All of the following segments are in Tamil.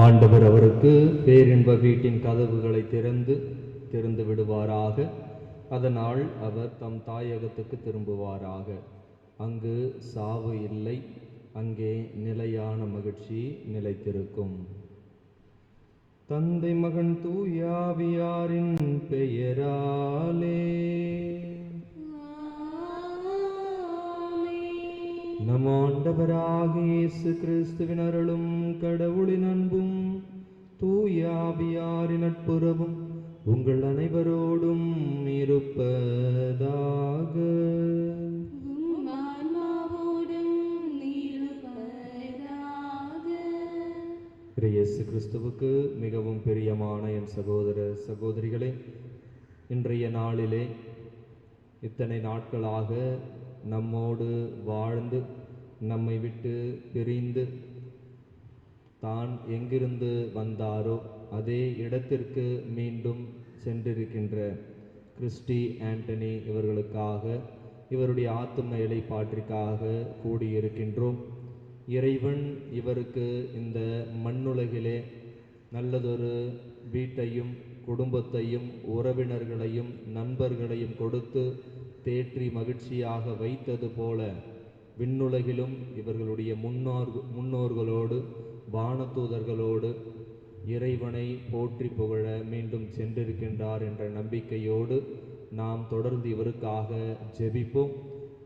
ஆண்டவர் அவருக்கு பேரின்ப வீட்டின் கதவுகளை திறந்து விடுவாராக. அதனால் அவர் தம் தாயகத்துக்கு திரும்புவாராக. அங்கு சாவு இல்லை, அங்கே நிலையான மகிழ்ச்சி நிலைத்திருக்கும். தந்தை மகன் தூயாவியாரின் பெயராலே நம் ஆண்டவராகிய இயேசு கிறிஸ்துவின் அருளும் கடவுளின் அன்பும் தூயாவியாரின் நட்புறவும் உங்கள் அனைவரோடும் இருப்பதாக. இயேசு கிறிஸ்துவுக்கு மிகவும் பிரியமான என் சகோதர சகோதரிகளே, இன்றைய நாளிலே இத்தனை நாட்களாக நம்மோடு வாழ்ந்து நம்மை விட்டு பிரிந்து தான் எங்கிருந்து வந்தாரோ அதே இடத்திற்கு மீண்டும் சென்றிருக்கின்ற கிறிஸ்டி ஆண்டனி இவர்களுக்காக, இவருடைய ஆத்தும இளைப்பாற்றிற்காக கூடியிருக்கின்றோம். இறைவன் இவருக்கு இந்த மண்ணுலகிலே நல்லதொரு வீட்டையும் குடும்பத்தையும் உறவினர்களையும் நண்பர்களையும் கொடுத்து தேற்றி மகிழ்ச்சியாக வைத்தது போல விண்ணுலகிலும் இவர்களுடைய முன்னோர்களோடு வானதூதர்களோடு இறைவனை போற்றி புகழ மீண்டும் சென்றிருக்கின்றார் என்ற நம்பிக்கையோடு நாம் தொடர்ந்து இவருக்காக ஜெபிப்போம்.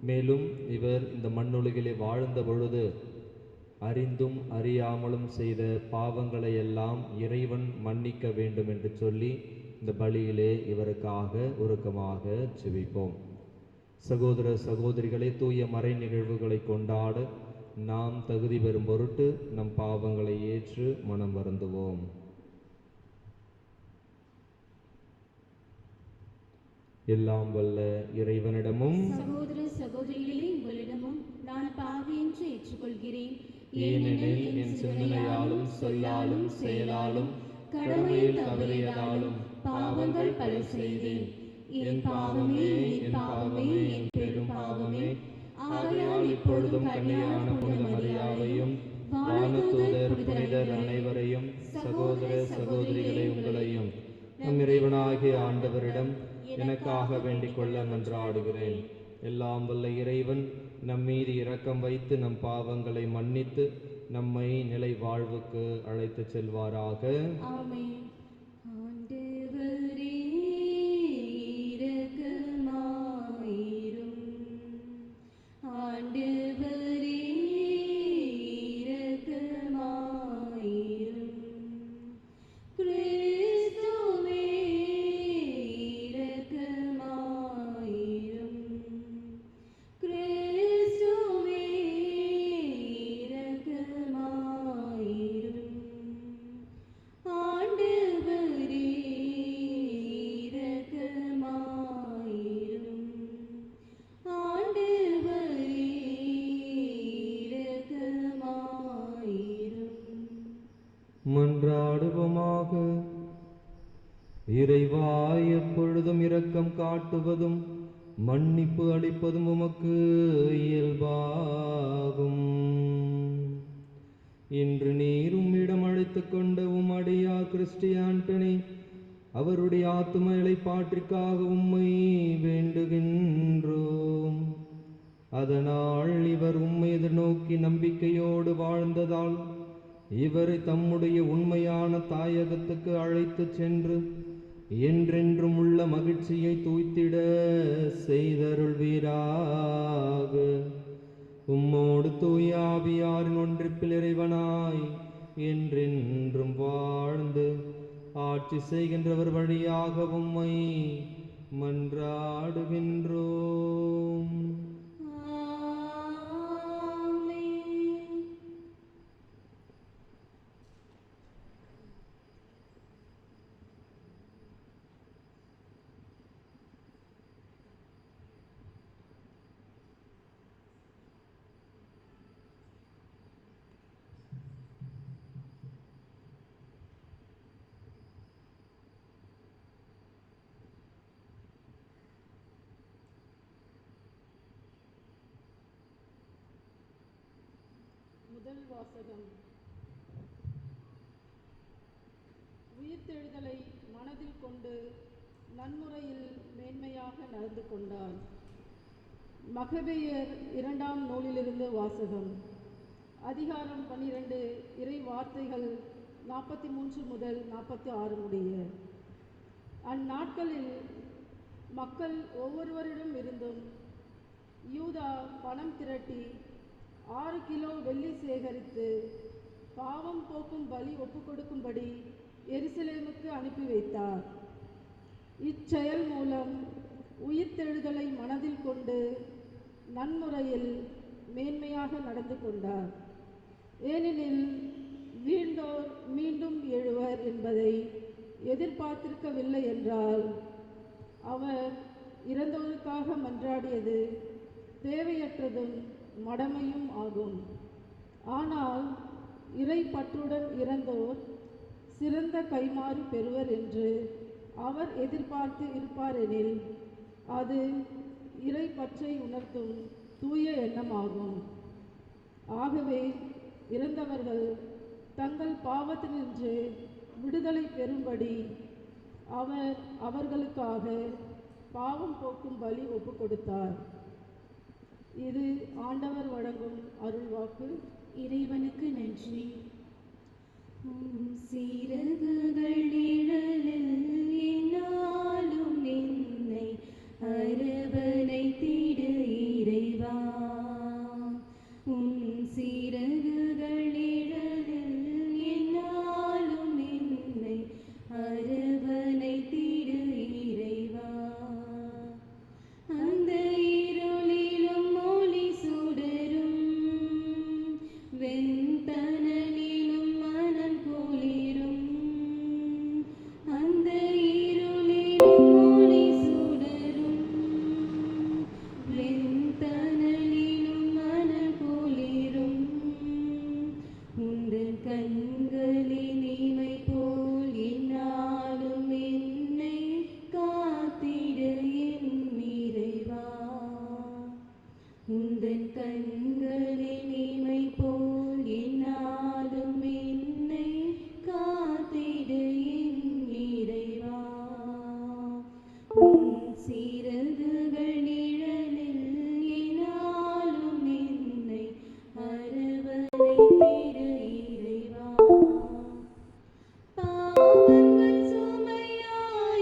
மேலும் இவர் இந்த மண்ணுலகிலே வாழ்ந்த பொழுது அறிந்தும் அறியாமலும் செய்த பாவங்களை எல்லாம் இறைவன் மன்னிக்க வேண்டும் என்று சொல்லி இந்த பலியிலே இவருக்காக உருக்கமாக ஜெபிப்போம். சகோதர சகோதரிகளை, தூய மறை நிகழ்வுகளை கொண்டாட நாம் தகுதி பெறும் பொருட்டு நம் பாவங்களை ஏற்று மனம் வருந்துவோம். எல்லாம் வல்ல இறைவனிடமும் சகோதர சகோதரிகளே உங்களிடமும் நான் பாவி என்று ஏற்றுக்கொள்கிறேன். ஏனெனில் என் சிந்தனையாலும் சொல்லாலும் செயலாலும் கடமையில் தவறியதாலும் பாவங்கள் பல செய்தேன். என் பாவமே என் பாவமே என் பெரும் பாவமே. ஆகையால் இப்பொழுதும் கன்னியான புனித மரியாவையும் வானதூதர் புனிதர் அனைவரையும் சகோதர சகோதரிகளை உங்களையும் நம் இறைவனாகிய ஆண்டவரிடம் எனக்காக வேண்டிக் கொள்ள மன்றாடுகிறேன். எல்லாம் வல்ல இறைவன் நம் மீது இரக்கம் வைத்து நம் பாவங்களை மன்னித்து நம்மை நிலை வாழ்வுக்கு அழைத்து செல்வாராக. ஆமென். மன்றாடுவோமாக. இறைவா, எப்பொழுதும் இரக்கம் காட்டுவதும் மன்னிப்பு அளிப்பதும் உமக்கு இயல்பாகும். இன்று நீர் உம்மிடம் அழைத்துக் கொண்ட அடியார் கிறிஸ்டி ஆண்டனி அவருடைய ஆத்தும இளைப்பாற்றிற்காக உம்மை வேண்டுகின்றோம். அதனால் இவர் உம்மை எதிர்நோக்கி நம்பிக்கையோடு வாழ்ந்ததால் இவரை தம்முடைய உண்மையான தாயகத்துக்கு அழைத்து சென்று என்றென்றும் உள்ள மகிழ்ச்சியை தூய்த்திட செய்தருள்வீராக. உம்மோடு தூய ஆவியாரின் ஒன்றிப்பில் இறைவனாய் என்றென்றும் வாழ்ந்து ஆட்சி செய்கின்றவர் வழியாக உம்மை மன்றாடுகின்றோம். முதல் வாசகம். உயிர்த்தெழுதலை மனதில் கொண்டு நன்முறையில் மேன்மையாக நடந்து கொண்டார். மகபேயர் 2ஆம் நூலிலிருந்து வாசகம். அதிகாரம் 12, இறை வார்த்தைகள் 43 முதல் 46 முடிய. அந்நாட்களில் மக்கள் ஒவ்வொருவரிடம் இருந்தும் யூதா பணம் திரட்டி 6 கிலோ வெள்ளி சேகரித்து பாவம் போக்கும் பலி ஒப்புக்கொடுக்கும்படி எருசலேமுக்கு அனுப்பி வைத்தார். இச்செயல் மூலம் உயிர்த்தெழுதலை மனதில் கொண்டு நன்முறையில் மேன்மையாக நடந்து கொண்டார். ஏனெனில் வீழ்ந்தோர் மீண்டும் எழுவர் என்பதை எதிர்பார்த்திருக்கவில்லை என்றால் அவர் இறந்தோருக்காக மன்றாடியது தேவையற்றதும் மடமையும் ஆகும். ஆனால் இறை பற்றுடன் இறந்தோர் சிறந்த கைமாறு பெறுவர் என்று அவர் எதிர்பார்த்து இருப்பாரெனில் அது இறை பற்றை உணர்த்தும் தூய எண்ணமாகும். ஆகவே இறந்தவர்கள் தங்கள் பாவத்தினின்று விடுதலை பெறும்படி அவர் அவர்களுக்காக பாவம் போக்கும் பலி ஒப்புக் கொடுத்தார். இது ஆண்டவர் வழங்கும் அருள்வாக்கு. இறைவனுக்கு நன்றி. சிறகுகள் நிழலில் என்னாலும் என்னை அரவணைத்திடு இறைவா. சிறகுகள் நிழலில் என்னாலும் என்னை அரவணைத்திடு இறைவா. அந்த இருளிலும் ஒளி சுடரும் வெண்தனலிலும் மனம் குளிரும். அந்த இருளிலும் ஒளி சுடரும் வெண்தனலிலும் மனம் குளிரும். உந்தன் கண்களின் இமை போல் என்னாலும் என்னை காத்திட என் இறைவா. உந்தன் கண்களின் இமை போல் என்னாலும் என்னை காத்திட என் இறைவா. உன் சிறகுகள் நிழலில் என்னாலும் என்னை அரவணைத்திடு இறைவா. பாவங்கள் சுமையாயிருந்தும்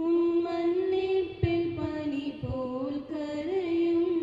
உன் மன்னிப்பில் பனி போல் கரையும்.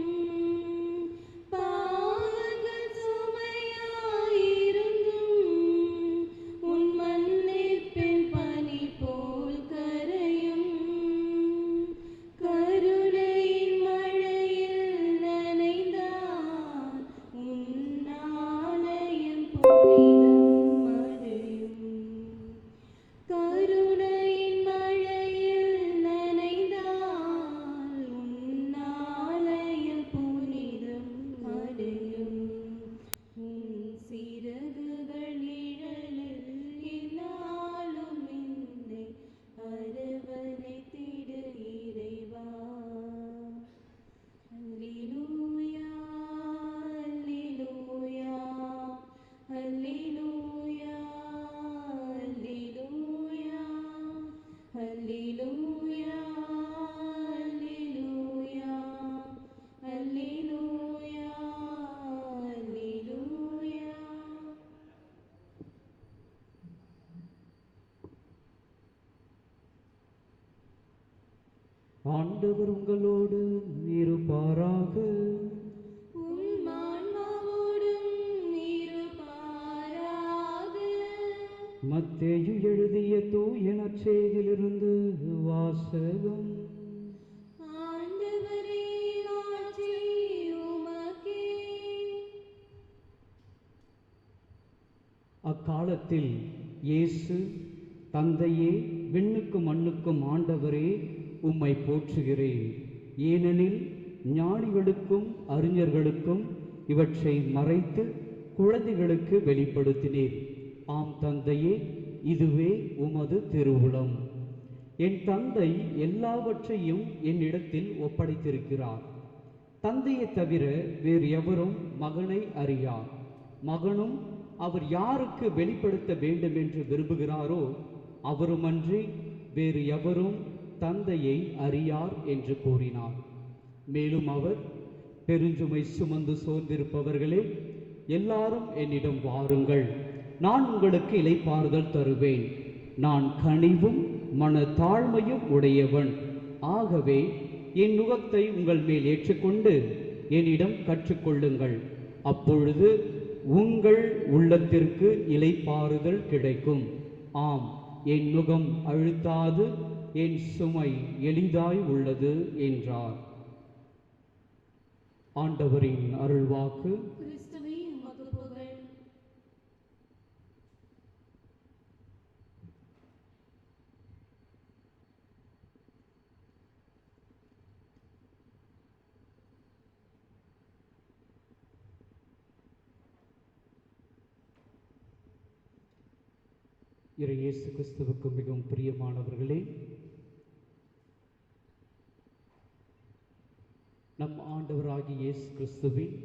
ஆண்டவர் உங்களோடு இருப்பாராக. உம் ஆன்மாவோடும் இருப்பாராக. மத்தேயு எழுதிய தூய நற்செய்தியிலிருந்து வாசகம். ஆண்டவரே, மாட்சி உமக்கே. அக்காலத்தில் இயேசு, தந்தையே, விண்ணுக்கும் மண்ணுக்கும் ஆண்டவரே, உம்மை போற்றுகிறேன். ஏனெனில் ஞானிகளுக்கும் அறிஞர்களுக்கும் இவற்றை மறைத்து குழந்தைகளுக்கு வெளிப்படுத்தினீர். ஆம் தந்தையே, இதுவே உமது திருவுளம். என் தந்தை எல்லாவற்றையும் என்னிடத்தில் ஒப்படைத்திருக்கிறார். தந்தையை தவிர வேறு எவரும் மகனை அறியார். மகனும் அவர் யாருக்கு வெளிப்படுத்த வேண்டும் என்று விரும்புகிறாரோ அவருமன்றி வேறு எவரும் தந்தையை அறியார் என்று கூறினார். மேலும் அவர், பெருஞ்சுமை சுமந்து சோர்ந்திருப்பவர்களே, எல்லாரும் என்னிடம் வாருங்கள், நான் உங்களுக்கு இளைப்பாறுதல் தருவேன். நான் கனிவும் மனத்தாழ்மையும் உடையவன். ஆகவே என் நுகத்தை உங்கள் மேல் ஏற்றுக்கொண்டு என்னிடம் கற்றுக்கொள்ளுங்கள். அப்பொழுது உங்கள் உள்ளத்திற்கு இளைப்பாறுதல் கிடைக்கும். ஆம், என் நுகம் அழுத்தாது, என் சுமை எளிதாய் உள்ளது என்றார். ஆண்டவரின் அருள்வாக்கு. கிறிஸ்துவே, உமக்கு புகழ். இறை இயேசு கிறிஸ்துவுக்கு மிகவும் பிரியமானவர்களே, நம் ஆண்டவராகிய இயேசு கிறிஸ்துவின்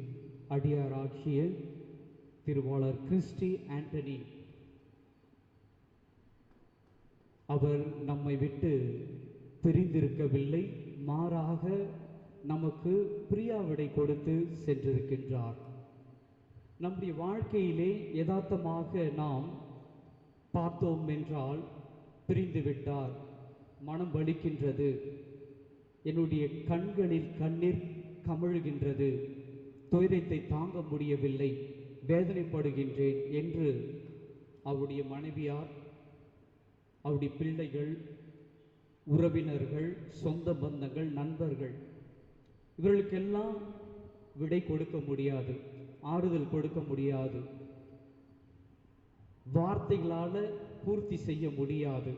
அடியாராகிய திருவாளர் கிறிஸ்டி ஆண்டனி அவர் நம்மை விட்டு பிரிந்திருக்கவில்லை, மாறாக நமக்கு பிரியாவிடை கொடுத்து சென்றிருக்கின்றார். நம்முடைய வாழ்க்கையிலே யதார்த்தமாக நாம் பார்த்தோம் என்றால், பிரிந்து விட்டார், மனம் வலிக்கின்றது, என்னுடைய கண்களில் கண்ணீர் கமழுகின்றது, துயரத்தை தாங்க முடியவில்லை, வேதனைப்படுகின்றேன் என்று அவருடைய மனைவியார், அவருடைய பிள்ளைகள், உறவினர்கள், சொந்த பந்தங்கள், நண்பர்கள், இவர்களுக்கெல்லாம் விடை கொடுக்க முடியாது, ஆறுதல் கொடுக்க முடியாது, வார்த்தைகளால் பூர்த்தி செய்ய முடியாது.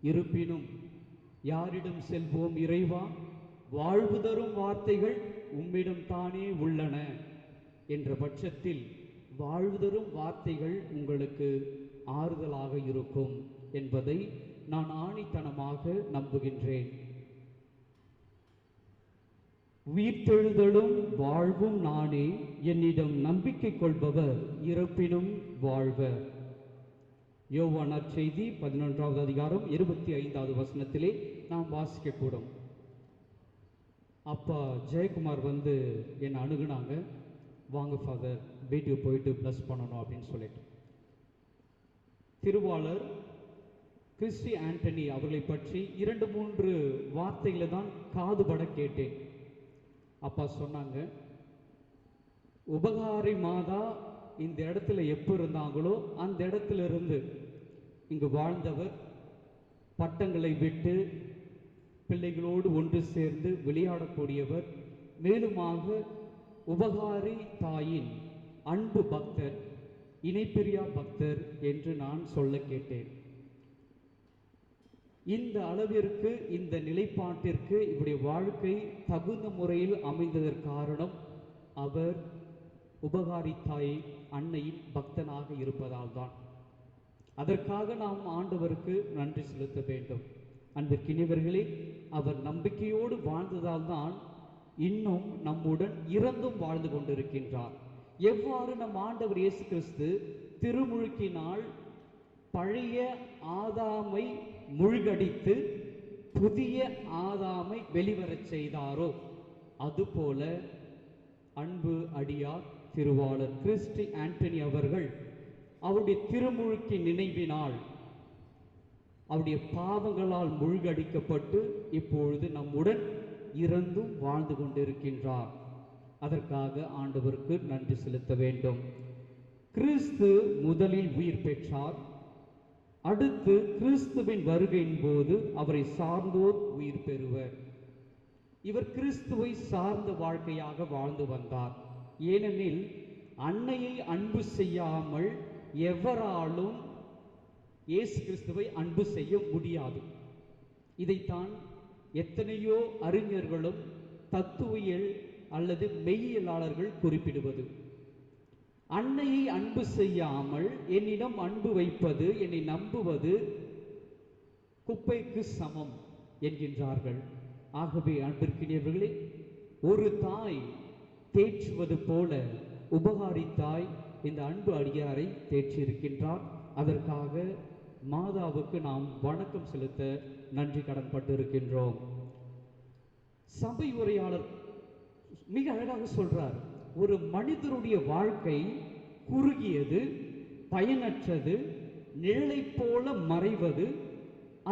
இருப்பினும் யாரிடம் செல்வோம் இறைவா? வாழ்வு தரும் வார்த்தைகள் உம்மிடம் தானே உள்ளன என்ற பட்சத்தில் வாழ்வு தரும் வார்த்தைகள் உங்களுக்கு ஆறுதலாக இருக்கும் என்பதை நான் ஆணித்தனமாக நம்புகின்றேன். உயிர்த்தெழுதலும் வாழ்வும் நானே, என்னிடம் நம்பிக்கை கொள்பவர் இறப்பினும் வாழ்வர். யோவான் நற்செய்தி 11வது அதிகாரம் 25வது வசனத்திலே நாம் வாசிக்கக்கூடும். அப்பா ஜெயக்குமார் வந்து என்னை அணுகுனாங்க, வாங்க ஃபாதர் வீட்டுக்கு போயிட்டு ப்ளஸ் பண்ணணும் அப்படின்னு சொல்லிட்டு. திருவாளர் கிறிஸ்டி ஆண்டனி அவர்களை பற்றி 2-3 வார்த்தைகளை தான் காதுபட கேட்டேன். அப்பா சொன்னாங்க, உபகாரி மாதா இந்த இடத்துல எப்போ இருந்தாங்களோ அந்த இடத்துல இருந்து இங்கு வாழ்ந்தவர், பட்டங்களை விட்டு பிள்ளைகளோடு ஒன்று சேர்ந்து விளையாடக்கூடியவர், மேலுமாக உபகாரி தாயின் அன்பு பக்தர், இணைப்பிரியா பக்தர் என்று நான் சொல்ல கேட்டேன். இந்த அளவிற்கு, இந்த நிலைப்பாட்டிற்கு இவருடைய வாழ்க்கை தகுந்த முறையில் அமைந்ததற்கு காரணம் அவர் உபகாரி தாய் அன்னையின் பக்தனாக இருப்பதால் தான். அதற்காக நாம் ஆண்டவருக்கு நன்றி செலுத்த வேண்டும். அன்பிற்கினியவர்களே, அவர் நம்பிக்கையோடு வாழ்ந்ததால் தான் இன்னும் நம்முடன் இறந்தும் வாழ்ந்து கொண்டிருக்கின்றார். எவ்வாறு நம் ஆண்டவர் இயேசு கிறிஸ்து திருமுழுக்கினால் பழைய ஆதாமை முழுகடித்து புதிய ஆதாமை வெளிவரச் செய்தாரோ, அதுபோல அன்பு அடியார் திருவாளர் கிறிஸ்டி ஆண்டனி அவர்கள் அவருடைய திருமுழுக்கின் நினைவினால் அவருடைய பாவங்களால் மூழ்கடிக்கப்பட்டு இப்பொழுது நம்முடன் இறந்தும் வாழ்ந்து கொண்டிருக்கின்றார். அதற்காக ஆண்டவருக்கு நன்றி செலுத்த வேண்டும். கிறிஸ்து முதலில் உயிர் பெற்றார். அடுத்து கிறிஸ்துவின் வருகையின் போது அவரை சார்ந்தோர் உயிர் பெறுவர். இவர் கிறிஸ்துவை சார்ந்த வாழ்க்கையாக வாழ்ந்து வந்தார். ஏனெனில் அன்னையை அன்பு செய்யாமல் எவராலும் இயேசு கிறிஸ்துவை அன்பு செய்ய முடியாது. இதைத்தான் எத்தனையோ அறிஞர்களும் தத்துவியல் அல்லது மெய்யியலாளர்கள் குறிப்பிடுவது. அன்னையை அன்பு செய்யாமல் என்னிடம் அன்பு வைப்பது, என்னை நம்புவது குப்பைக்கு சமம் என்கின்றார்கள். ஆகவே அன்பிற்கினியவர்களே, ஒரு தாய் தேற்றுவது போல உபகாரித்தாய் இந்த அன்பு அடியாரை தேற்றியிருக்கின்றார். அதற்காக மாதாவுக்கு நாம் வணக்கம் செலுத்த நன்றி கடன்பட்டு இருக்கின்றோம். சபை உரையாளர் மிக அழகாக சொல்றார், ஒரு மனிதருடைய வாழ்க்கை குறுகியது, பயனற்றது, நிழலை போல மறைவது,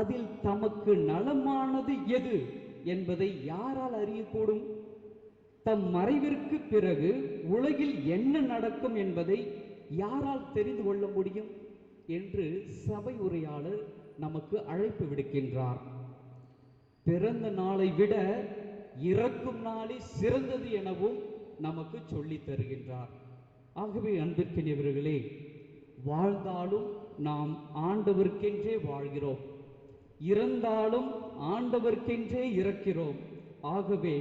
அதில் தமக்கு நலமானது எது என்பதை யாரால் அறியக்கூடும்? தம் மறைவிற்கு பிறகு உலகில் என்ன நடக்கும் என்பதை யாரால் தெரிந்து கொள்ள முடியும் என்று சபை உரையாளர் நமக்கு அழைப்பு விடுக்கின்றார். பிறந்த நாளை விட இறக்கும் நாளே சிறந்தது எனவும் நமக்கு சொல்லித் தருகின்றார். ஆகவே அன்பிற்கினியவர்களே, வாழ்ந்தாலும் நாம் ஆண்டவருக்கென்றே வாழ்கிறோம், இறந்தாலும் ஆண்டவருக்கென்றே இறக்கிறோம். ஆகவே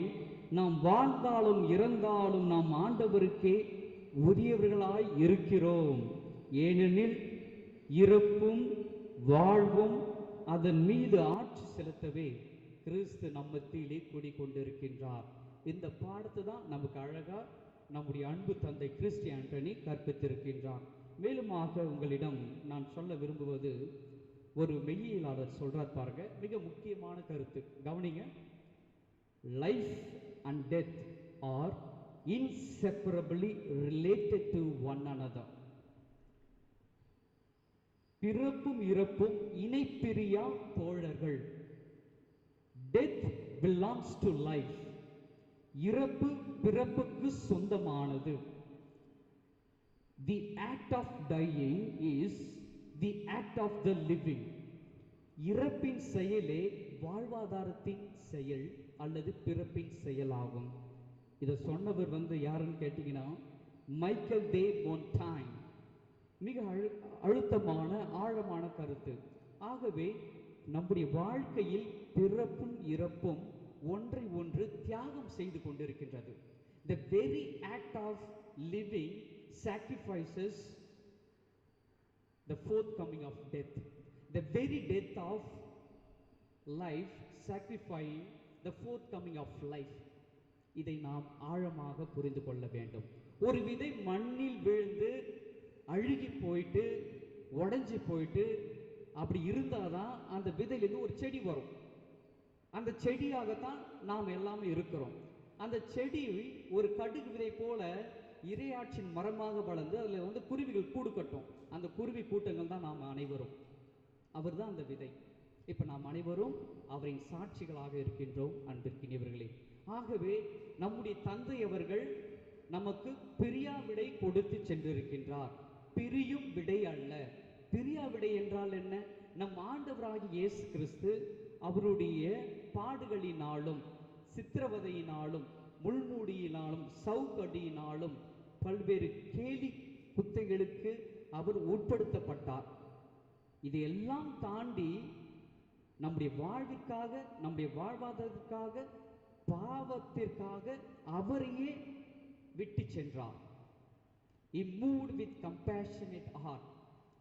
நாம் வாழ்ந்தாலும் இறந்தாலும் நாம் ஆண்டவருக்கே உரியவர்களாய் இருக்கிறோம். ஏனெனில் இறப்பும் வாழ்வும் அதன் மீது ஆட்சி செலுத்தவே கிறிஸ்து நம்ம மத்தியிலே குடிக்கொண்டிருக்கின்றார். இந்த பாடத்தை தான் நமக்கு அழகா நம்முடைய அன்பு தந்தை கிறிஸ்டி ஆண்டனி கற்பித்திருக்கின்றார். மேலுமாக உங்களிடம் நான் சொல்ல விரும்புவது, ஒரு மெய்யியலாளர் சொல்றார் பாருங்க, மிக முக்கியமான கருத்து, கவனிங்க. Life and death are inseparably related to one another. பிறப்பும் இறப்பும் இணைப்பிரியா தோழர்கள். Death belongs to life. இறப்பு பிறப்புக்கு சொந்தமானது. The act of dying is the act of the living. இறப்பின் செயலே வாழ்வாதாரத்தின் செயல் அல்லது பிறப்பின் செயலாகும். இதை சொன்னவர் யாருன்னு கேட்டீங்கன்னா, மைக்கேல் டே மோன்டைன். மிக அழுத்தமான ஆழமான கருத்து. ஆகவே நம்முடைய வாழ்க்கையில் பிறப்பும் இறப்பும் ஒன்றை ஒன்று தியாகம் செய்து கொண்டிருக்கின்றது. The very act of living sacrifices the forthcoming of death. The very death of life sacrificing the forthcoming of life. இதை நாம் ஆழமாக புரிந்து கொள்ள வேண்டும். ஒரு விதை மண்ணில் விழுந்து அழுகி போயிட்டு உடைஞ்சி போயிட்டு அப்படி இருந்தாதான் அந்த விதையிலிருந்து ஒரு செடி வரும். அந்த செடியாகத்தான் நாம் எல்லாமே இருக்கிறோம். அந்த செடி ஒரு கடுகு விதை போல இறையாட்சியின் மரமாக வளர்ந்து அதில் குருவிகள் கூடு கட்டும். அந்த குருவி கூட்டங்கள் தான் நாம் அனைவரும். அவர் தான் அந்த விதை. இப்போ நாம் அனைவரும் அவரின் சாட்சிகளாக இருக்கின்றோம் அன்பிற்கினியவர்களே. ஆகவே நம்முடைய தந்தை அவர்கள் நமக்கு பிரியா விடை கொடுத்து சென்றிருக்கின்றார். பிரியும் விடை அல்ல. பிரியா விடை என்றால் என்ன? நம் ஆண்டவராகிய இயேசு கிறிஸ்து அவருடைய பாடுகளினாலும் சித்திரவதையினாலும் முள்மூடியினாலும் சவுக்கடியினாலும் பல்வேறு கேலி குத்தைகளுக்கு அவர் உட்படுத்தப்பட்டார். இதையெல்லாம் தாண்டி நம்முடைய வாழ்விற்காக, நம்முடைய வாழ்வாதாரத்திற்காக, பாவத்திற்காக அவரையே விட்டு சென்றார். He moved with compassionate heart.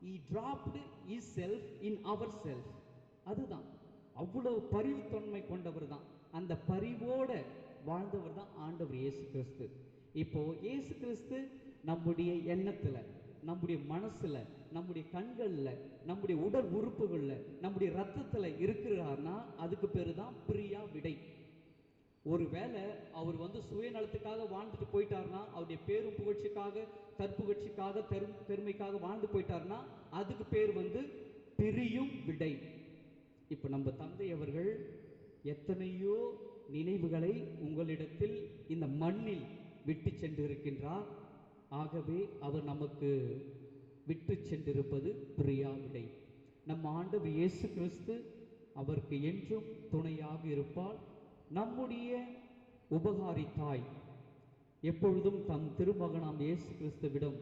He dropped himself in ourselves. அதுதான், அவ்வளவு பரிவு தொன்மை கொண்டவர் தான். அந்த பரிவோட வாழ்ந்தவர் தான் ஆண்டவர் இயேசு கிறிஸ்து. இப்போ இயேசு கிறிஸ்து நம்முடைய எண்ணத்துல, நம்முடைய மனசுல, நம்முடைய கண்கள்ல, நம்முடைய உடல் உறுப்புகள்ல, நம்முடைய ரத்தத்துல இருக்கிறார்னா அதுக்கு பேரு தான் பிரியா விடை. ஒருவேளை அவர் சுயநலத்துக்காக வாழ்ந்துட்டு போயிட்டார்னா, அவருடைய பேரும் புகழ்ச்சிக்காக, தற்புகழ்ச்சிக்காக, பெருமைக்காக வாழ்ந்து போயிட்டார்னா அதுக்கு பேர் பிரியும் விடை. இப்போ நம்ம தந்தை அவர்கள் எத்தனையோ நினைவுகளை உங்களிடத்தில் இந்த மண்ணில் விட்டு சென்றிருக்கின்றார். ஆகவே அவர் நமக்கு விட்டு சென்றிருப்பது பிரியாவிடை. நம் ஆண்டவர் இயேசு கிறிஸ்து அவருக்கு என்றும் துணையாக இருப்பால். நம்முடைய உபகாரி தாய் எப்பொழுதும் தம் திருமகனாம் இயேசு கிறிஸ்துவிடம்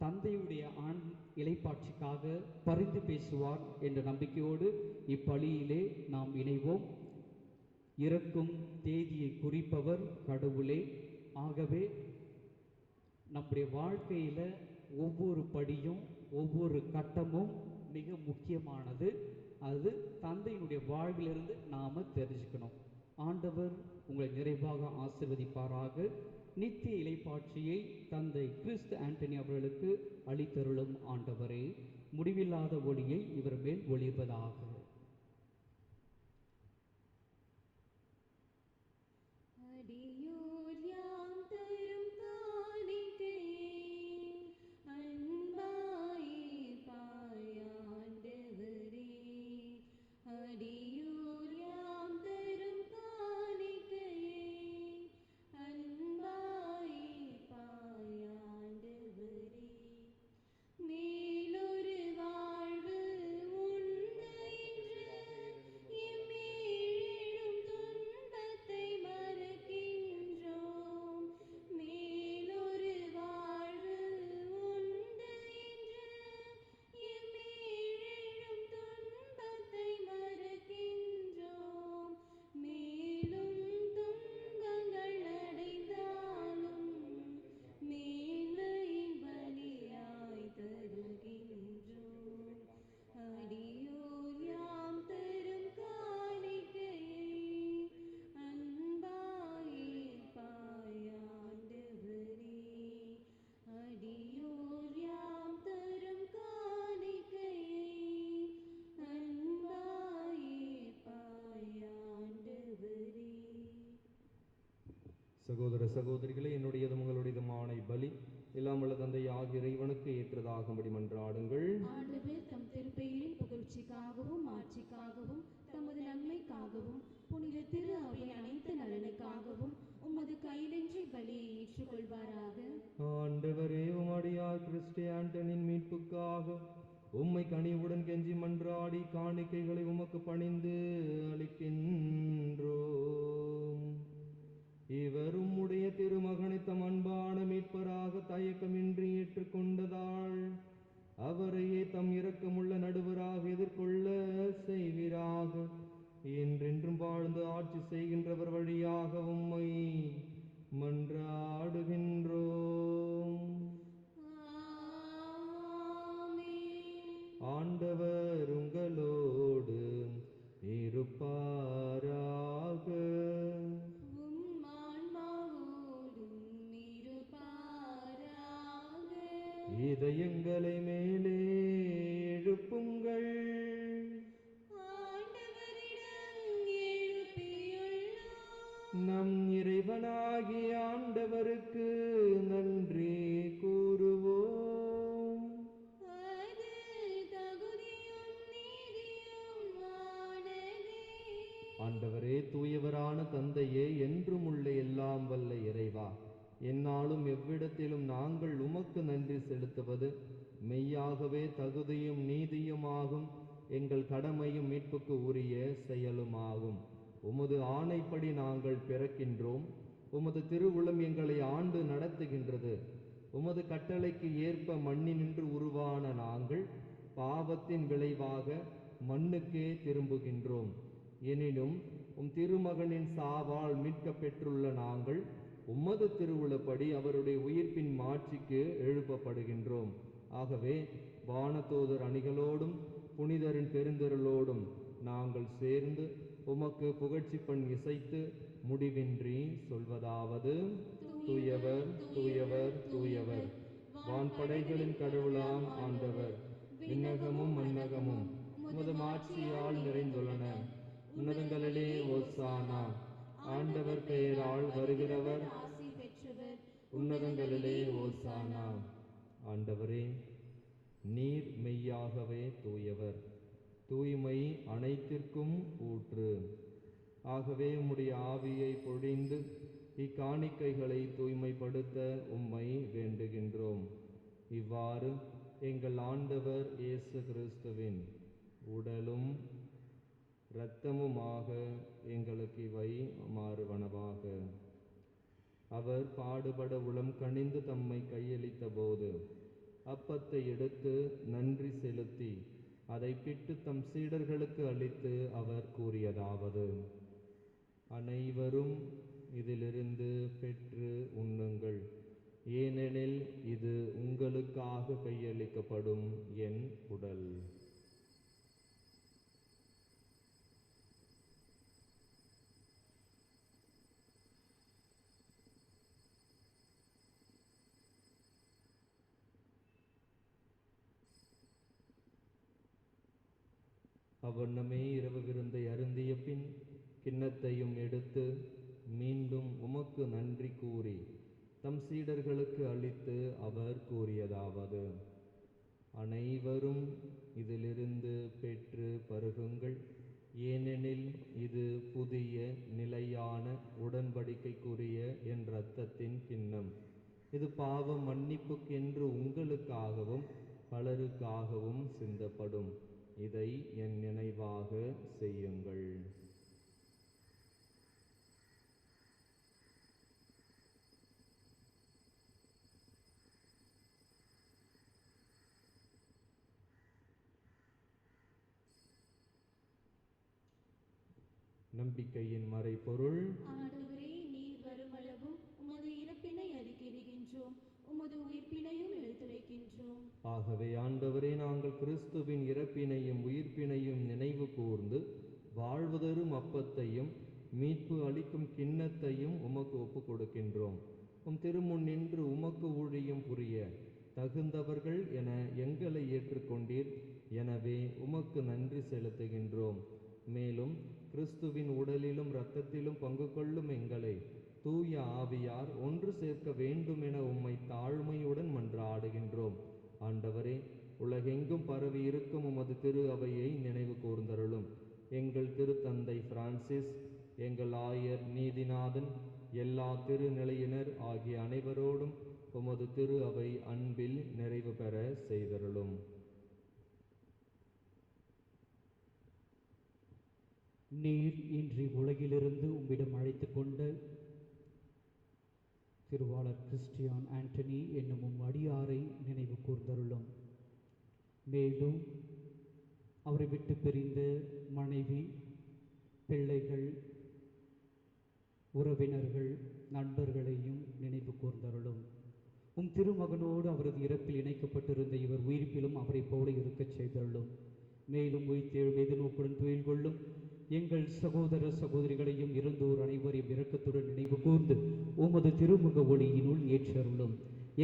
தந்தையுடைய ஆண் இலைப்பாட்சிக்காக பரிந்து பேசுவார் என்ற நம்பிக்கையோடு இப்பலியிலே நாம் இணைவோம். இறக்கும் தேதியை குறிப்பவர் கடவுளே. ஆகவே நம்முடைய வாழ்க்கையில் ஒவ்வொரு படியும் ஒவ்வொரு கட்டமும் மிக முக்கியமானது. அது தந்தையினுடைய வாழ்விலிருந்து நாம் தெரிஞ்சுக்கணும். ஆண்டவர் உங்களை நிறைவாக ஆசீர்வதிப்பாராக. நித்திய இலைப்பாட்சியை தந்தை கிறிஸ்து ஆண்டனி அவர்களுக்கு அளித்தருளும் ஆண்டவரே. முடிவில்லாத ஒளியை இவர் மேல் ஒளிர்வதாக. அடியோர் யாம் தரும் காணிக்கையை அன்பாயிருப்பாய் ஆண்டவரே. அடியோர் யாம் தரும் காணிக்கையை அன்பாயிருப்பாய் ஆண்டவரே. மேலொரு வாழ்வு உண்டு என்று எம்மேழும் துன்பத்தை மறக்கின்றோம். மேலொரு வாழ்வு உண்டு என்று எம்மேழும் துன்பத்தை மறக்கின்றோம். மேலும் துன்பங்கள் அடைந்தாலும் மேன்மையின் பலியாய் தருகின்றோம். அடியோர் யாம் தரும் காணிக்கையை அன்பாயிருப்பாய் ஆண்டவரே. அடியோர் யாம் தரும் காணிக்கையை அன்பாயிருப்பாய் ஆண்டவரே. சகோதர சகோதரிகளே, என்னுடையதும் உங்களுடையதுமான பலி எல்லாம் உள்ள தந்தை ஆகிய இறைவனுக்கு ஏற்றதாகும்படி மன்றாடுங்கள். ஆண்டவர் தம் திருப்பெயரின் புகழ்ச்சிக்காகவும் ஆட்சிக்காகவும் தமது நன்மைக்காகவும் புனித திரு அவையின் அனைத்து நலனுக்காகவும் உமது கையிலின்றி பலியை ஏற்றுக்கொள்வாராக. ஆண்டவரே, உமடியார் கிறிஸ்டி ஆண்டனின் மீட்புக்காக உம்மை கனிவுடன் கெஞ்சி மன்றாடி காணிக்கைகளை உமக்கு பணிந்து அளிக்கின்றோம். இவர் உம்முடைய திருமகனை தம் அன்பான மீட்பராக தயக்கமின்றி ஏற்றுக்கொண்டதால் அவரையே தம் இரக்கமுள்ள நடுவராக எதிர்கொள்ள செய்வீராக. என்றென்றும் வாழ்ந்து ஆட்சி செய்கின்றவர் வழியாக உம்மை மன்றாடுகின்றோம். ஆமென். ஆண்டவர் உங்களோடு இருப்பாராக. உம் ஆன்மாவோடும் இருப்பாராக. இதயங்களை மேலே எழுப்புங்கள். ஆண்டவரிடம் எழுப்பியுள்ளோம். நம் இறைவனாகிய ஆண்டவருக்கு நன்றி கூறுவோம். அது தகுதியும் நீதியும் ஆனதே. ஆண்டவரே, தூயவரான தந்தையே, என்றும் உள்ள எல்லாம் வல்ல இறைவா, எந்நாளும் எவ்விடத்திலும் நாங்கள் உமக்கு நன்றி செலுத்துவது மெய்யாகவே தகுதியும் நீதியுமாகும். எங்கள் கடமையும் மீட்புக்கு உரிய செயலுமாகும். உமது ஆணைப்படி நாங்கள் பிறக்கின்றோம். உமது திருவுளம் எங்களை ஆண்டு நடத்துகின்றது. உமது கட்டளைக்கு ஏற்ப மண்ணினின்று உருவான நாங்கள் பாவத்தின் விளைவாக மண்ணுக்கே திரும்புகின்றோம். எனினும் உம் திருமகனின் சாவால் மீட்க பெற்றுள்ள நாங்கள் உமது திருவுளப்படி அவருடைய உயிர்ப்பின் மாட்சிக்கு எழுப்பப்படுகின்றோம். ஆகவே வானதூதர் அணிகளோடும் புனிதரின் பெருந்திரளோடும் நாங்கள் சேர்ந்து உமக்கு புகழ்ச்சி பண் இசைத்து முடிவின்றி சொல்வதாவது: தூயவர், தூயவர், தூயவர், வான்படைகளின் கடவுளாம் ஆண்டவர், விண்ணகமும் மண்ணகமும் உமது மாட்சியால் நிறைந்துள்ளன. உன்னதங்களிலே ஓசானா. ஆண்டவர் பெயரால் வருகிறவர் ஆசி பெற்றவர். உன்னதங்களிலே ஓசானா. ஆண்டவரே, நீர் மெய்யாகவே தூயவர், தூய்மை அனைத்திற்கும் ஊற்று. ஆகவே உம்முடைய ஆவியை பொழிந்து இக்காணிக்கைகளை தூய்மைப்படுத்த உம்மை வேண்டுகின்றோம். இவ்வாறு எங்கள் ஆண்டவர் இயேசு கிறிஸ்துவின் உடலும் இரத்தமுமாக எங்களுக்கு இவை மாறுவனவாக. அவர் பாடுபட உளம் கனிந்து தம்மை கையளித்த போது அப்பத்தை எடுத்து நன்றி செலுத்தி அதை பிட்டு தம் சீடர்களுக்கு அளித்து அவர் கூறியதாவது: அனைவரும் இதிலிருந்து பெற்று உண்ணுங்கள், ஏனெனில் இது உங்களுக்காக கையளிக்கப்படும் என் உடல். அவ்வண்ணமே இரவு விருந்தை அருந்திய பின் கிண்ணத்தையும் எடுத்து மீண்டும் உமக்கு நன்றி கூறி தம் சீடர்களுக்கு அளித்து அவர் கூறியதாவது: அனைவரும் இதிலிருந்து பெற்று பருகுங்கள், ஏனெனில் இது புதிய நிலையான உடன்படிக்கைக்குரிய என் இரத்தத்தின் கிண்ணம். இது பாவ மன்னிப்புக்கென்று உங்களுக்காகவும் பலருக்காகவும் சிந்தப்படும். இதை என் நினைவாக செய்யுங்கள். நம்பிக்கையின் மறைபொருள். ஆண்டவரே, நீர் வருமளவும் உமது இறப்பினை அறிக்கையிடுகின்றோம், உமது உயிர்ப்பினையும் எடுத்துரைக்கின்றோம். ஆகவே ஆண்டவரே, நாங்கள் கிறிஸ்துவின் இறப்பினையும் உயிர்ப்பினையும் நினைவு கூர்ந்து வாழ்வு தரும் அப்பத்தையும் மீட்பு அளிக்கும் கிண்ணத்தையும் உமக்கு ஒப்பு கொடுக்கின்றோம். உம் திருமுன் நின்று உமக்கு ஊழியம் புரிய தகுந்தவர்கள் என எங்களை ஏற்றுக்கொண்டீர். எனவே உமக்கு நன்றி செலுத்துகின்றோம். மேலும் கிறிஸ்துவின் உடலிலும் இரத்தத்திலும் பங்கு கொள்ளும் எங்களை தூய ஆவியார் ஒன்று சேர்க்க வேண்டும் என உம்மை தாழ்மையுடன் மன்றாடுகின்றோம். ஆண்டவரே, உலகெங்கும் பரவி இருக்கும் உமது திரு அவையை நினைவு கூர்ந்தருளும். எங்கள் திருத்தந்தை பிரான்சிஸ், எங்கள் ஆயர் நீதிநாதன், எல்லா திருநிலையினர் ஆகிய அனைவரோடும் உமது திரு அவை அன்பில் நிறைவு பெற செய்தருளும். நீர் இன்றி உலகிலிருந்து உம்மிடம் அழைத்து கொண்ட திருவாளர் கிறிஸ்டியான் ஆண்டனி என்னும் உம் அடியாரை நினைவு கூர்ந்தருளும். மேலும் அவரை விட்டு பிரிந்த மனைவி, பிள்ளைகள், உறவினர்கள், நண்பர்களையும் நினைவு கூர்ந்தருளும். உம் திருமகனோடு அவரது இறப்பில் இணைக்கப்பட்டிருந்த இவர் உயிர்ப்பிலும் அவரை போல இருக்கச் செய்தருளும். மேலும் உயிர்த்தெழும் எதிர்நோக்குடன் துயில் கொள்ளும் எங்கள் சகோதர சகோதரிகளையும் இருந்தோர் அனைவரையும் இரக்கத்துடன் நினைவு கூர்ந்து உமது திருமுக ஒளியினுள் ஏற்றருளும்.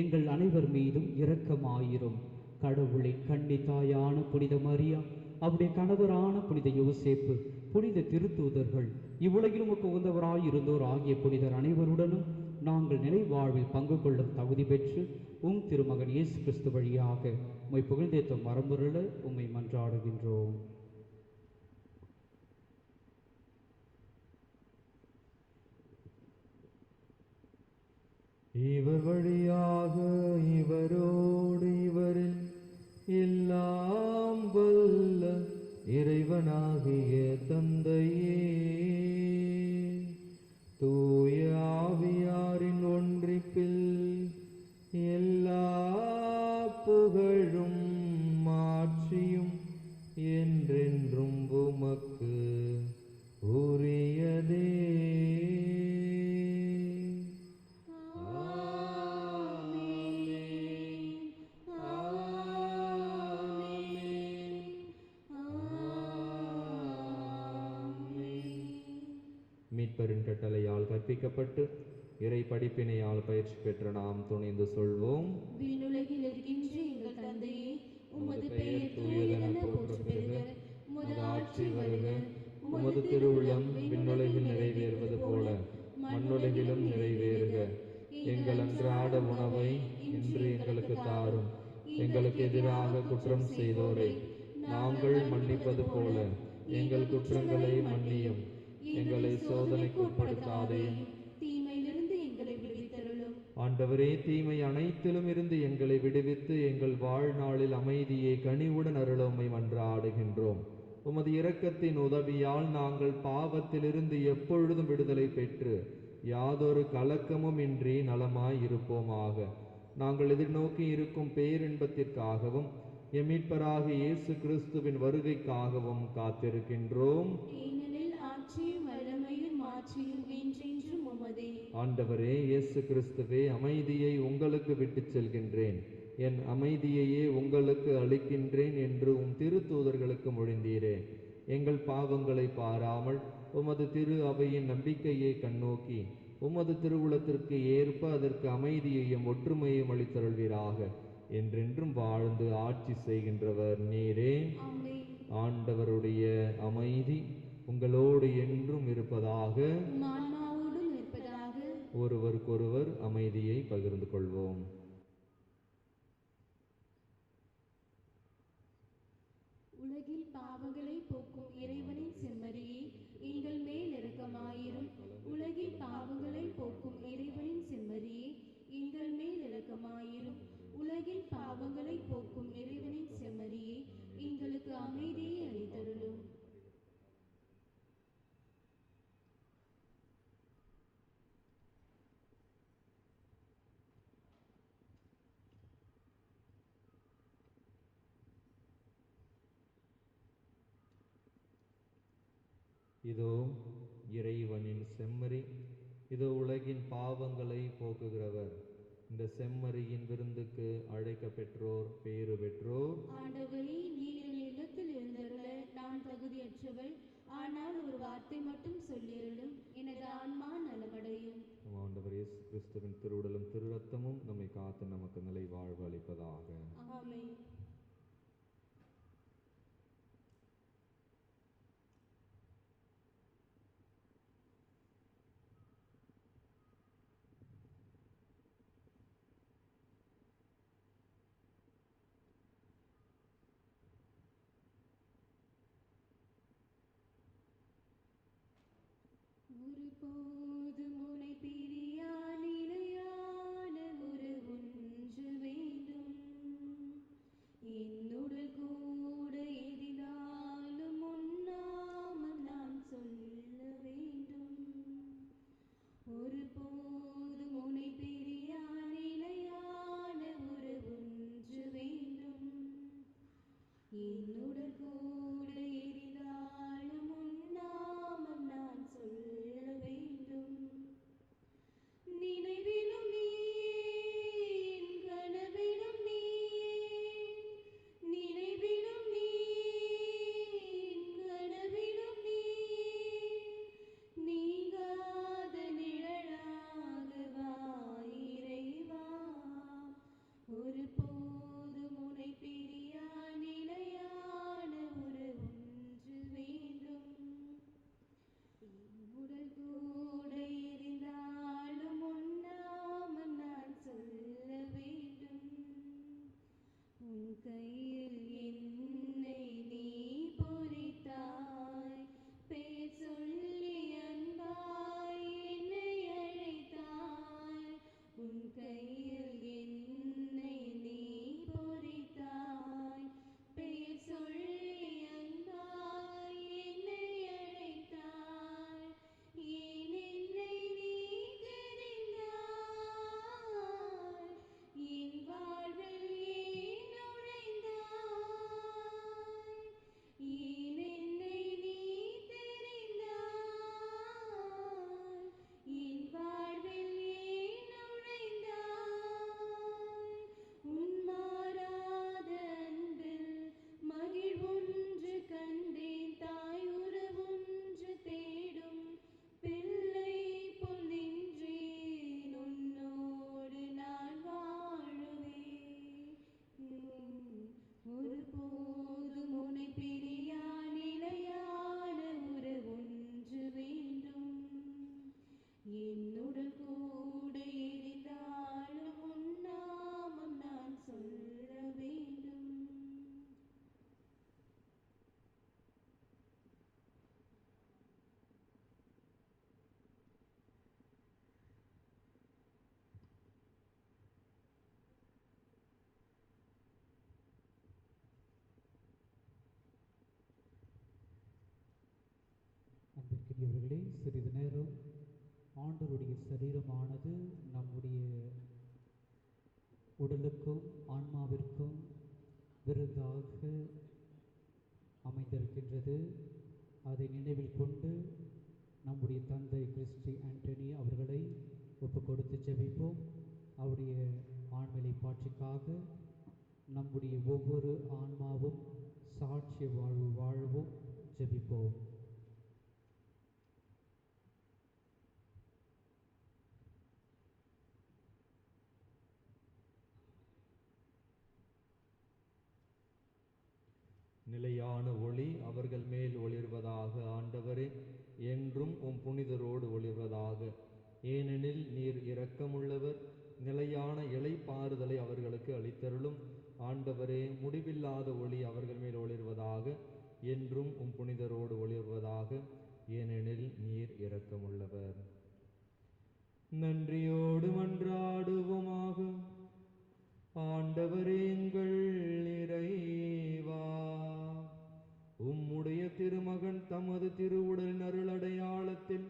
எங்கள் அனைவர் மீதும் இரக்கமாயிரும். கடவுளின் கன்னி தாயான புனித மரியா, அவருடைய கணவரான புனித யோசேப்பு, புனித திருத்தூதர்கள், இவ்வுலகில் உமக்கு உகந்தவராய் இருந்தோர் ஆகிய புனிதர் அனைவருடனும் நாங்கள் நிலைவாழ்வில் பங்கு கொள்ளும் தகுதி பெற்று உம் திருமகன் இயேசு கிறிஸ்து வழியாக உம்மை புகழ்ந்தேத்தும் மரபுருள உம்மை மன்றாடுகின்றோம். இவர் வழியாக இவரோடு இவரில் எல்லாம் வல்ல இறைவனாகிய தந்தையே, தூய ஆவியாரின் ஒன்றிப்பில் எல்லா புகழும் மாட்சியும் என்றென்றும் உமக்கு உரியதே. மீட்பரின் கட்டளையால் கற்பிக்கப்பட்டு இறை படிப்பினையால் பயிற்சி பெற்ற நாம் துணிந்து சொல்வோம்: விண்ணுலகில் இருக்கின்ற எங்கள் தந்தையே, உமது பெயர் தூயதென போற்ற பெறுக, உமது ஆட்சி வருக, உமது திருவுளம் விண்ணுலகில் நிறைவேறுவது போல மண்ணுலகிலும் நிறைவேறுக. எங்கள் அன்றாட உணவை இன்று எங்களுக்கு தாரும். எங்களுக்கு எதிராக குற்றம் செய்தோரை நாங்கள் மன்னிப்பது போல எங்கள் குற்றங்களை மன்னியும். எங்களை சோதனைக்கு உட்படுத்தாதேயும், தீமையிலிருந்து எங்களை விடுவித்தருளும். ஆண்டவரே, தீமை அனைத்திலும் இருந்து எங்களை விடுவித்து எங்கள் வாழ்நாளில் அமைதியை கனிவுடன் அருள உம்மை மன்றாடுகின்றோம். உமது இரக்கத்தின் உதவியால் நாங்கள் பாவத்திலிருந்து எப்பொழுதும் விடுதலை பெற்று யாதொரு கலக்கமும் இன்றி நலமாய் இருப்போமாக. நாங்கள் எதிர்நோக்கி இருக்கும் பேரின்பத்திற்காகவும் எம் மீட்பராகிய இயேசு கிறிஸ்துவின் வருகைக்காகவும் காத்திருக்கின்றோம். ஏனெனில் ஆட்சியும் வல்லமையும் மாட்சியும் என்றென்றும் உமதே. ஆண்டவரே இயேசு கிறிஸ்துவே, அமைதியை உங்களுக்கு விட்டுச் செல்கின்றேன், என் அமைதியையே உங்களுக்கு அளிக்கின்றேன் என்று உம் திருத்தூதர்களுக்கு மொழிந்தீரே. எங்கள் பாவங்களை பாராமல் உமது திரு அவையின் நம்பிக்கையை கண்ணோக்கி உமது திருவுளத்திற்கு ஏற்ப அதற்கு அமைதியையும் ஒற்றுமையும் அளித்தருள்வீராக. என்றென்றும் வாழ்ந்து ஆட்சி செய்கின்றவர் நீரே. ஆமென். ஆண்டவருடைய அமைதி உங்களோடு என்றும் இருப்பதாக. உம் ஆன்மாவோடும் இருப்பதாக. ஒருவருக்கொருவர் அமைதியை பகிர்ந்து கொள்வோம். உலகில் பாவங்களை போக்கும் இறைவனின் செம்மறியே, எங்கள் மேல் இரக்கமாயிரும். உலகில் பாவங்களை போக்கும் இறைவனின் செம்மறியே, எங்கள் மேல் இரக்கமாயிரும். உலகில் பாவங்களை போக்கும் இறைவனின் செம்மறியே, எங்களுக்கு அமைதியை அளித்தருளும். இதோ இறைவனின் செம்மறி, இதோ உலகின் பாவங்களை போக்குகிறவர். இந்த செம்மறியின் விருந்துக்கு அழைக்க பெற்றோர் பேறு பெற்றோர். ஆண்டவரே, நீர் என் இல்லத்தில் எழுந்தருள நான் தகுதியற்றவள். ஆனால் ஒரு வார்த்தை மட்டும் சொல்லியருளும், எனது ஆன்மா நலமடையும். ஆண்டவர் இயேசு கிறிஸ்துவின் திருவுடலும் திரு ரத்தமும் நம்மை காத்து நமக்கு நிலை வாழ்வு அளிப்பதாக. ஆமென். ஒருபோதும் உன்னை பிரியா நிலையான உறவொன்று வேண்டும். என்னுடல் கூட எதினாலும் உன் நாமம் நான் சொல்ல வேண்டும். ஒருபோதும் உன்னை பிரியா நிலையான உறவொன்று வேண்டும். என்னுடல் கூட எரிந்தாலும் உன் நாமம் நான் சொல்ல வேண்டும். அன்புக்குரியவர்களே, சிறிது நேரம் ஆண்டவருடைய சரீரமானது நம்முடைய உடலுக்கும் ஆன்மாவிற்கும் விருந்தாக அமைந்திருக்கின்றது. அதை நினைவில் கொண்டு நம்முடைய தந்தை கிறிஸ்டி ஆண்டனி அவர்களை ஒப்பு கொடுத்து ஜெபிப்போம். அவருடைய ஆண்மையை பாட்சிக்காக நம்முடைய ஒவ்வொரு ஆன்மாவும் சாட்சிய வாழ்வு வாழவும் ஜெபிப்போம். நிலையான ஒளி அவர்கள் மேல் ஒளிர்வதாக. ஆண்டவரே, என்றும் உம் புனிதரோடு ஒளிர்வதாக. ஏனெனில் நீர் இரக்கமுள்ளவர். நிலையான இளைப்பாறுதலை அவர்களுக்கு அளித்தருளும். ஆண்டவரே, முடிவில்லாத ஒளி அவர்கள் மேல் ஒளிர்வதாக. என்றும் உம் புனிதரோடு ஒளிர்வதாக. ஏனெனில் நீர் இரக்கமுள்ளவர். நன்றியோடு மன்றாடுவோமாக. ஆண்டவரே எங்கள் இறைவா, உம்முடைய திருமகன் தமது திருவுடலின் அருளடையாளத்தில்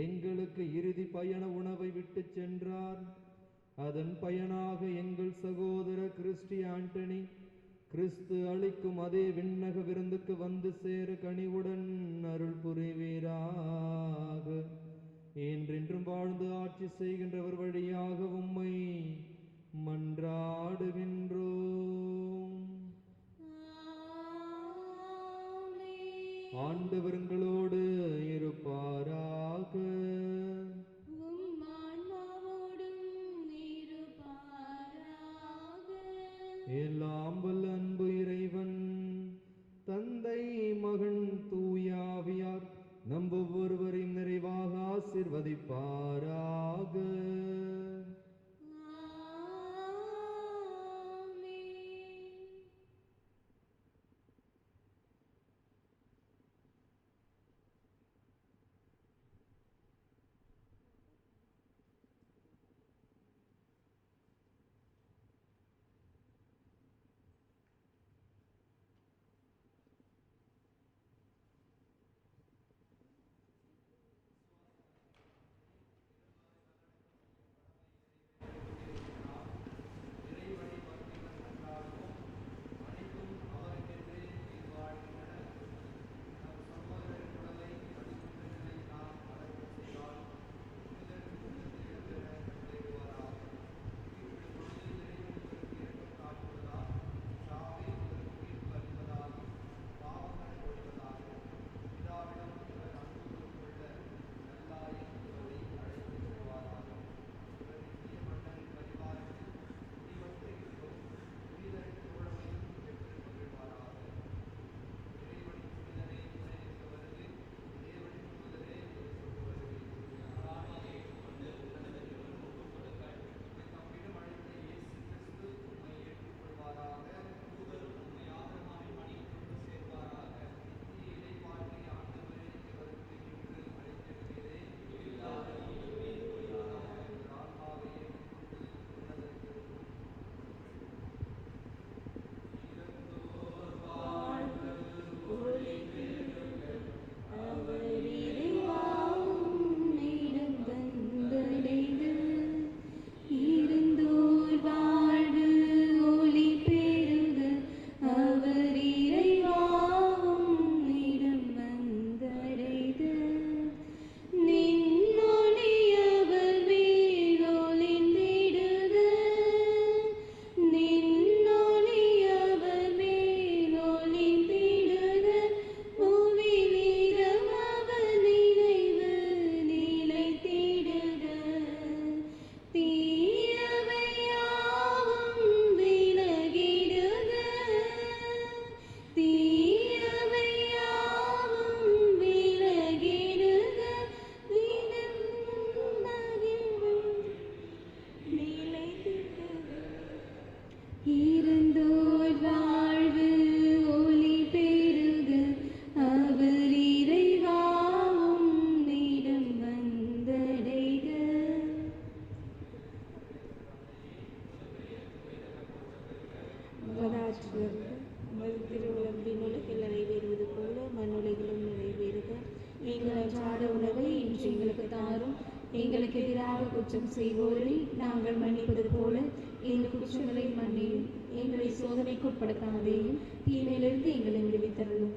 எங்களுக்கு இறுதி பயண உணவை விட்டு சென்றார். அதன் பயனாக எங்கள் சகோதர கிறிஸ்டி ஆண்டனி கிறிஸ்து அளிக்கும் அதே விண்ணக விருந்துக்கு வந்து சேர கனிவுடன் அருள் புரிவீராக. என்றென்றும் வாழ்ந்து ஆட்சி செய்கின்றவர் வழியாக உம்மை மன்றாடுகின்றோம். ஆண்டவர்களோடு இருப்பாராக. உம் ஆன்மாவோடும் இருப்பாராக. எல்லாம் வல்ல அன்பு இறைவன் தந்தை மகன் தூயாவியார் நம் ஒவ்வொருவரையும் நிறைவாக ஆசீர்வதிப்பாராக. மன்னிப்போரை நாங்கள் மன்னிப்பது போல எங்கள் குற்றங்களை மன்னியும், எங்களை சோதனைக்குட்படுத்தாதேயும், தீமையிலிருந்து எங்களை விடுவித்தருளும்.